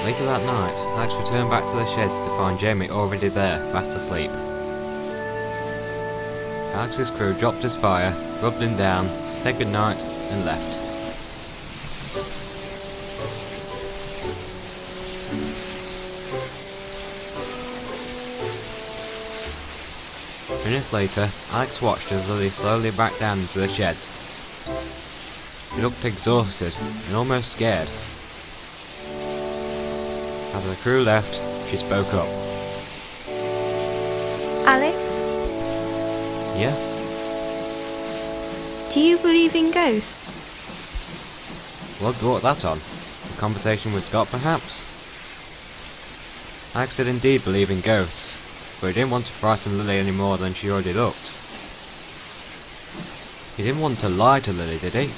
Later that night, Alex returned back to the sheds to find Jamie already there, fast asleep. Alex's crew dropped his fire, rubbed him down, said goodnight, and left. Minutes later, Alex watched as Lily slowly backed down into the sheds. She looked exhausted and almost scared. As the crew left, she spoke up. Alex, Yeah? do you believe in ghosts? What brought that on? A conversation with Scott, perhaps? Alex did indeed believe in ghosts, but he didn't want to frighten Lily any more than she already looked. He didn't want to lie to Lily, did he?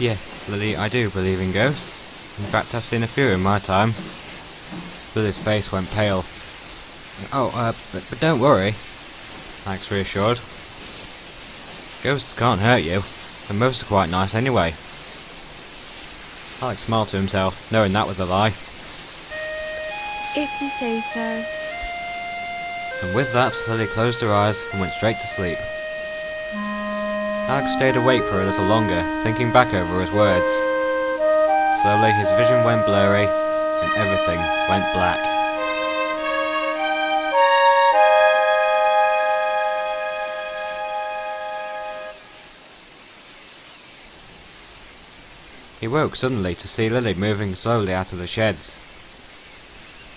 Yes, Lily, I do believe in ghosts. In fact, I've seen a few in my time. Lily's face went pale. But don't worry, Alex reassured. Ghosts can't hurt you, and most are quite nice anyway. Alex smiled to himself, knowing that was a lie. If you say so. And with that, Lily closed her eyes and went straight to sleep. Alex stayed awake for a little longer, thinking back over his words. Slowly his vision went blurry, and everything went black. He woke suddenly to see Lily moving slowly out of the sheds.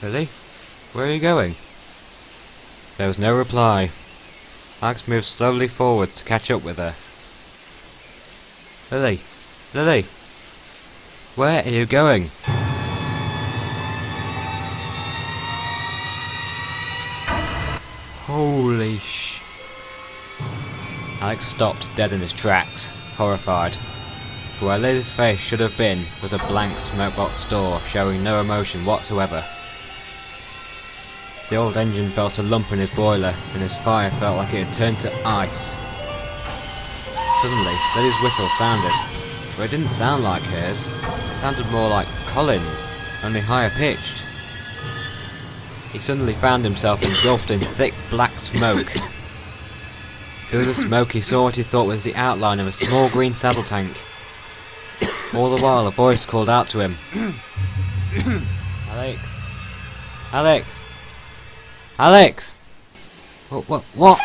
Lily? Where are you going? There was no reply. Alex moved slowly forward to catch up with her. Lily! Lily! Where are you going? Holy sh... Alex stopped dead in his tracks, horrified. For where Lily's face should have been was a blank smokebox door showing no emotion whatsoever. The old engine felt a lump in his boiler, and his fire felt like it had turned to ice. Suddenly, Lily's whistle sounded, but it didn't sound like hers. It sounded more like Colin's, only higher pitched. He suddenly found himself engulfed in thick black smoke. Through the smoke he saw what he thought was the outline of a small green saddle tank. All the while a voice called out to him. Alex! Alex! Alex! What?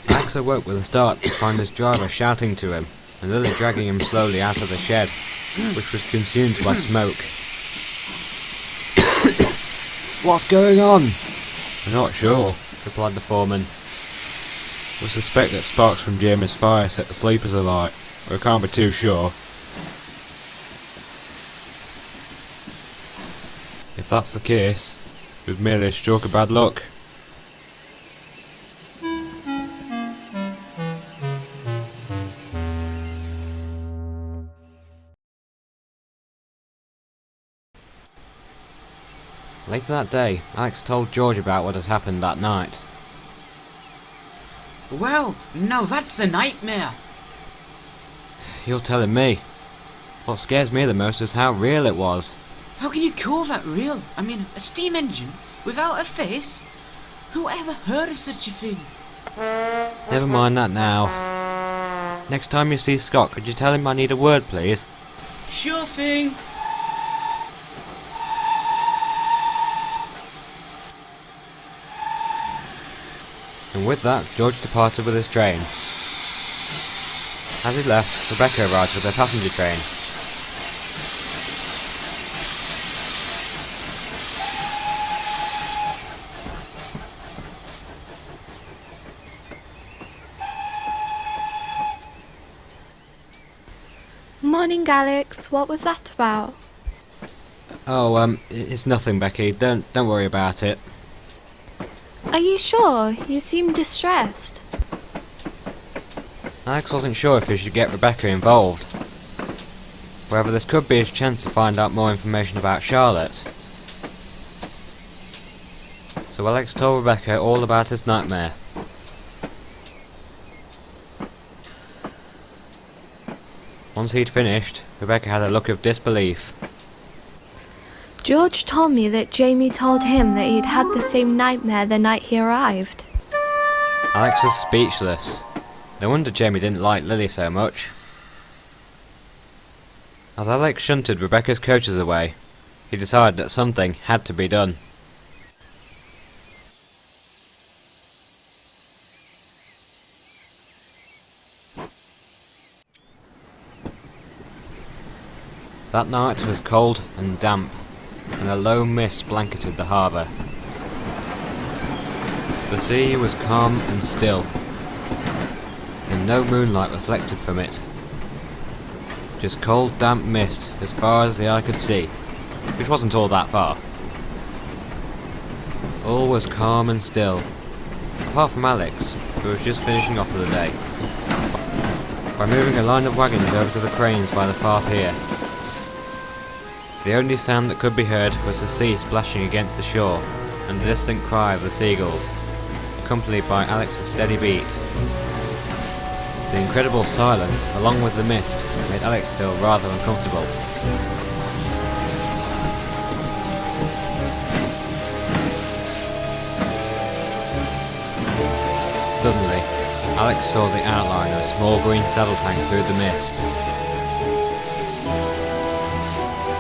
Alex awoke with a start to find his driver shouting to him, and Lily dragging him slowly out of the shed, which was consumed by smoke. What's going on? I'm not sure, replied the foreman. We suspect that sparks from Jamie's fire set the sleepers alight, but we can't be too sure. If that's the case, it was merely a stroke of bad luck. Later that day, Alex told George about what had happened that night. Well, now that's a nightmare. You're telling me. What scares me the most is how real it was. How can you call that real? I mean, a steam engine without a face? Who ever heard of such a thing? Never mind that now. Next time you see Scott, could you tell him I need a word, please? Sure thing. And with that, George departed with his train. As he left, Rebecca arrived with her passenger train. Morning, Alex. What was that about? Oh, it's nothing, Becky. Don't worry about it. Are you sure? You seem distressed. Alex wasn't sure if he should get Rebecca involved. However, this could be his chance to find out more information about Charlotte. So Alex told Rebecca all about his nightmare. Once he'd finished, Rebecca had a look of disbelief. George told me that Jamie told him that he'd had the same nightmare the night he arrived. Alex was speechless. No wonder Jamie didn't like Lily so much. As Alex shunted Rebecca's coaches away, he decided that something had to be done. That night was cold and damp, and a low mist blanketed the harbour. The sea was calm and still, and no moonlight reflected from it. Just cold, damp mist as far as the eye could see, which wasn't all that far. All was calm and still, apart from Alex, who was just finishing off for the day, by moving a line of wagons over to the cranes by the far pier. The only sound that could be heard was the sea splashing against the shore, and the distant cry of the seagulls, accompanied by Alex's steady beat. The incredible silence, along with the mist, made Alex feel rather uncomfortable. Suddenly, Alex saw the outline of a small green saddle tank through the mist.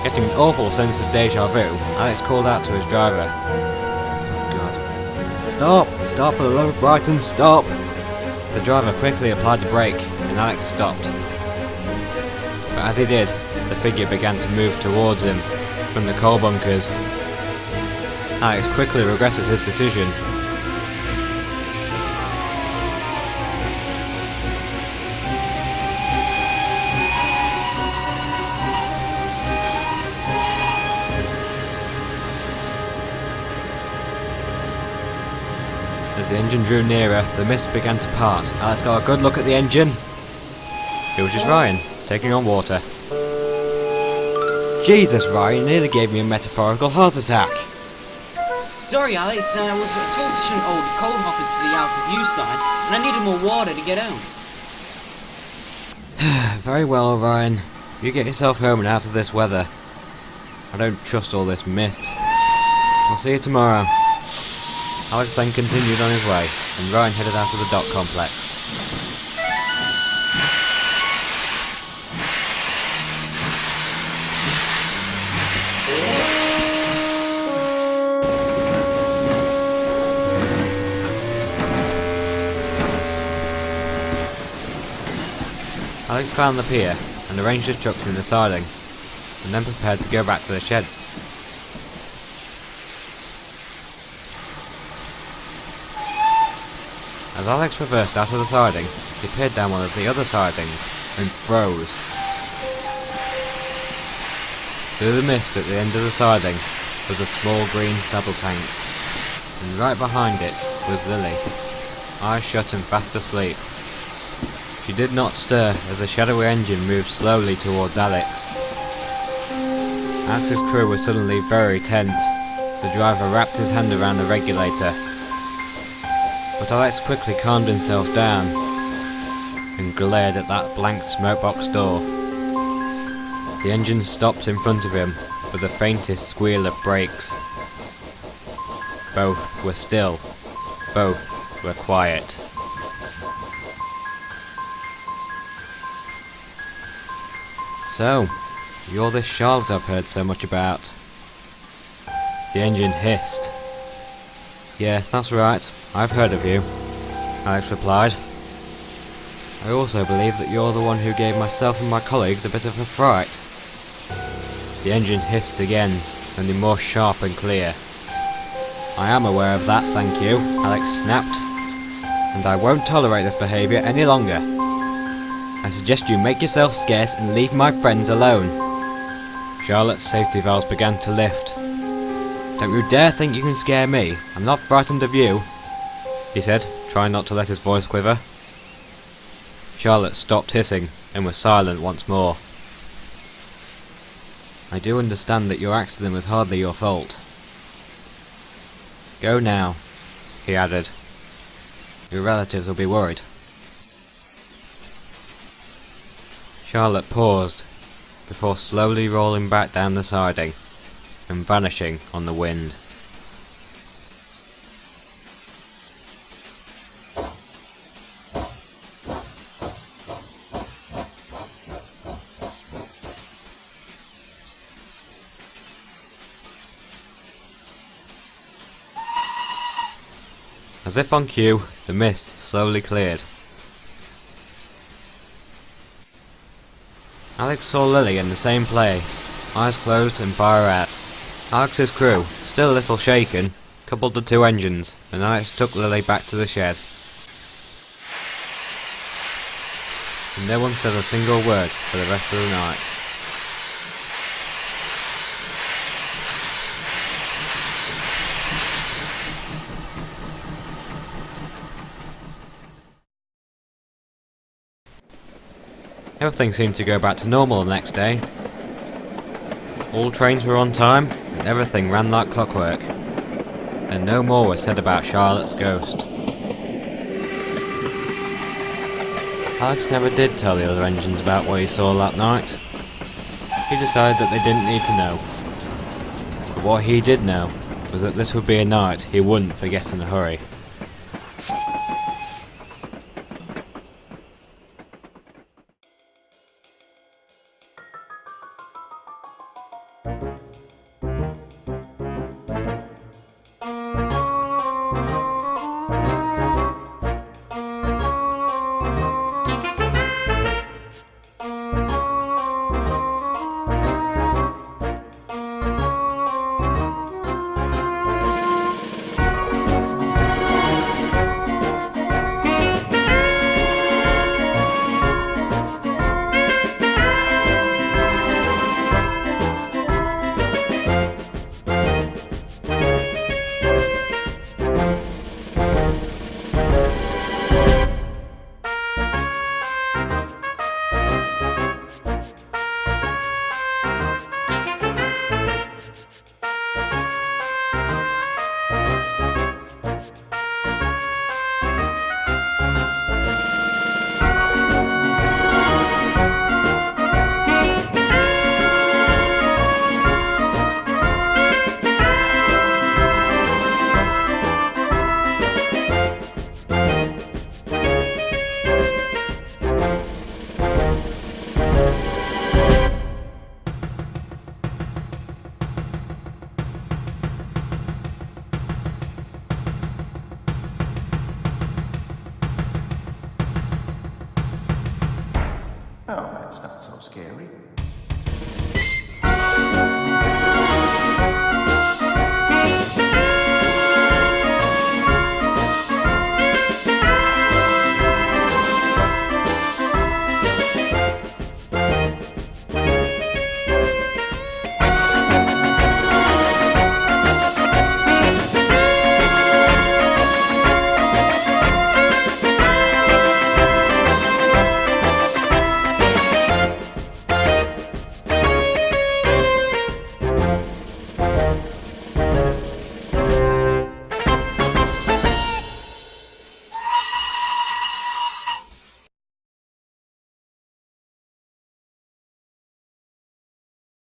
Getting an awful sense of deja vu, Alex called out to his driver. Oh God. Stop! Stop for the love of Brighton, stop! The driver quickly applied the brake, and Alex stopped. But as he did, the figure began to move towards him from the coal bunkers. Alex quickly regretted his decision. As the engine drew nearer, the mist began to part. Alex got a good look at the engine. It was just Ryan, taking on water. Jesus, Ryan, you nearly gave me a metaphorical heart attack. Sorry, Alex, I was told to shunt all the coal hoppers to the outer view side, and I needed more water to get home. Very well, Ryan. You get yourself home and out of this weather. I don't trust all this mist. I'll see you tomorrow. Alex then continued on his way, and Ryan headed out of the dock complex. Alex found the pier and arranged his trucks in the siding, and then prepared to go back to the sheds. As Alex reversed out of the siding, he peered down one of the other sidings and froze. Through the mist at the end of the siding was a small green saddle tank, and right behind it was Lily, eyes shut and fast asleep. She did not stir as the shadowy engine moved slowly towards Alex. Alex's crew was suddenly very tense. The driver wrapped his hand around the regulator. But Alex quickly calmed himself down and glared at that blank smokebox door. The engine stopped in front of him with the faintest squeal of brakes. Both were still. Both were quiet. So, you're this Charlotte I've heard so much about. The engine hissed. Yes, that's right. I've heard of you, Alex replied. I also believe that you're the one who gave myself and my colleagues a bit of a fright. The engine hissed again, only more sharp and clear. I am aware of that, thank you, Alex snapped. And I won't tolerate this behaviour any longer. I suggest you make yourself scarce and leave my friends alone. Charlotte's safety valves began to lift. Don't you dare think you can scare me. I'm not frightened of you, he said, trying not to let his voice quiver. Charlotte stopped hissing and was silent once more. I do understand that your accident was hardly your fault. Go now, he added. Your relatives will be worried. Charlotte paused, before slowly rolling back down the siding, and vanishing on the wind. As if on cue, the mist slowly cleared. Alex saw Lily in the same place, eyes closed and far out. Alex's crew, still a little shaken, coupled the two engines, and Alex took Lily back to the shed. And no one said a single word for the rest of the night. Everything seemed to go back to normal the next day. All trains were on time, and everything ran like clockwork. And no more was said about Charlotte's ghost. Alex never did tell the other engines about what he saw that night. He decided that they didn't need to know. But what he did know was that this would be a night he wouldn't forget in a hurry. Oh, that's not so scary.